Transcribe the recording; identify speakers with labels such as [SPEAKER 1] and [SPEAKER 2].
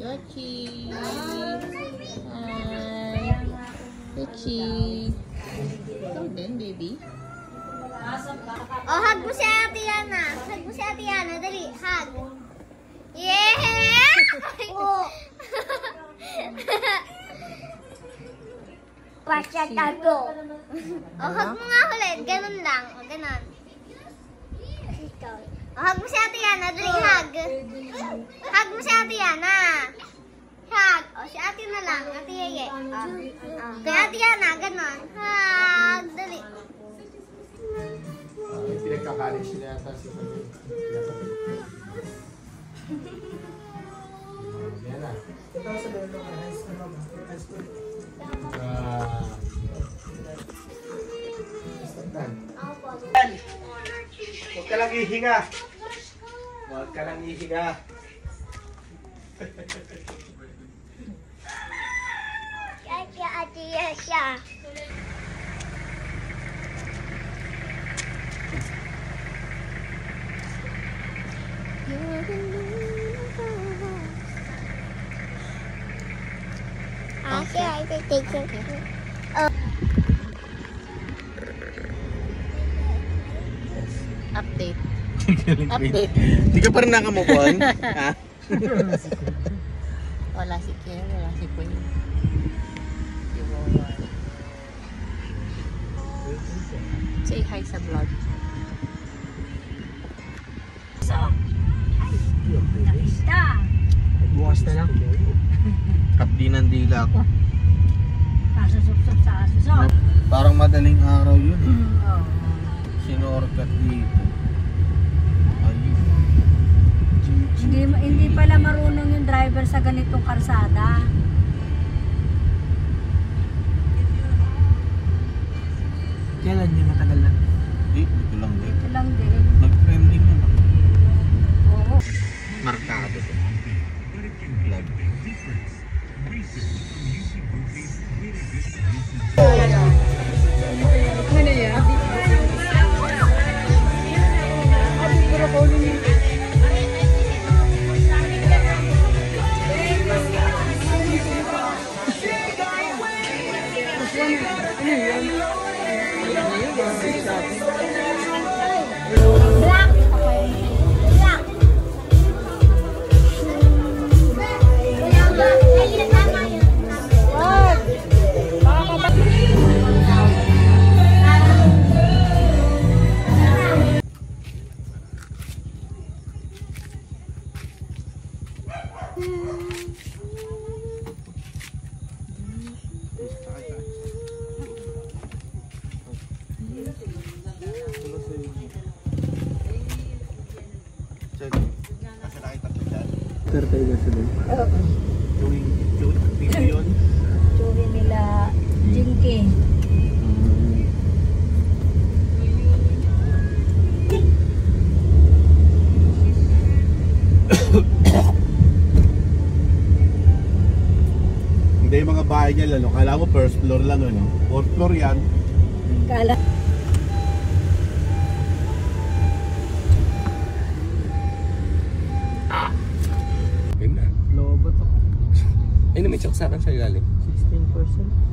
[SPEAKER 1] Yoshi. Hi. Yoshi. Ikaw din, baby.
[SPEAKER 2] Oh, hug mo si Ate Yana. Hug mo si Ate Yana. Dali, hug. Yeah! Oh. Pasyat ako. Oh, hug mo nga ulit. Ganun lang. O, ganun. Oh, hug mo si Ate Yana. Dali, hug. Hug mo si Ate Yana. Hug. O, si Ate na lang. Ate Yeye. Kay Ate Yana, ganun. Hug. Dali.
[SPEAKER 3] Pinagkakalit sila yata si Sabi. Yan na.
[SPEAKER 4] Ito sa lolo ka. High school.
[SPEAKER 3] Huwag ka lang ihinga. Huwag ka lang ihinga.
[SPEAKER 2] Kaya Ate Yesha. I take it.
[SPEAKER 1] Update. Update.
[SPEAKER 3] Hindi ka pa rin nakamove on? Ha?
[SPEAKER 1] Wala si Kim, wala si Queen. Si Wawan. Say hi sa vlog.
[SPEAKER 4] Bukas na lang.
[SPEAKER 3] Kapdi ng dila ko.
[SPEAKER 5] Kasusupsup sa asusok.
[SPEAKER 3] Parang madaling araw yun eh.
[SPEAKER 5] Oo.
[SPEAKER 3] Sinorkat dito. Ayun.
[SPEAKER 5] Hindi pala marunong yung driver sa ganitong karsada.
[SPEAKER 4] Kailan yun matagal na?
[SPEAKER 3] Dito lang din.
[SPEAKER 5] Ito lang din.
[SPEAKER 3] Nag-trending yun.
[SPEAKER 5] Oo.
[SPEAKER 3] Markado to. Vlog.
[SPEAKER 5] Ano yan?
[SPEAKER 2] Black. Black. Wala ba? Ay, tama yun.
[SPEAKER 3] Tertay ka sila. Tuwing video yun.
[SPEAKER 5] Tsuri nila Jinky.
[SPEAKER 3] Hindi yung mga bahay niya lalo. Kala mo first floor lang ano. Fourth floor yan.
[SPEAKER 5] Kala.
[SPEAKER 3] Ayun na.
[SPEAKER 4] Lobot ako.
[SPEAKER 3] Ayun na may tsaksaran sa ilalim.
[SPEAKER 4] 16%.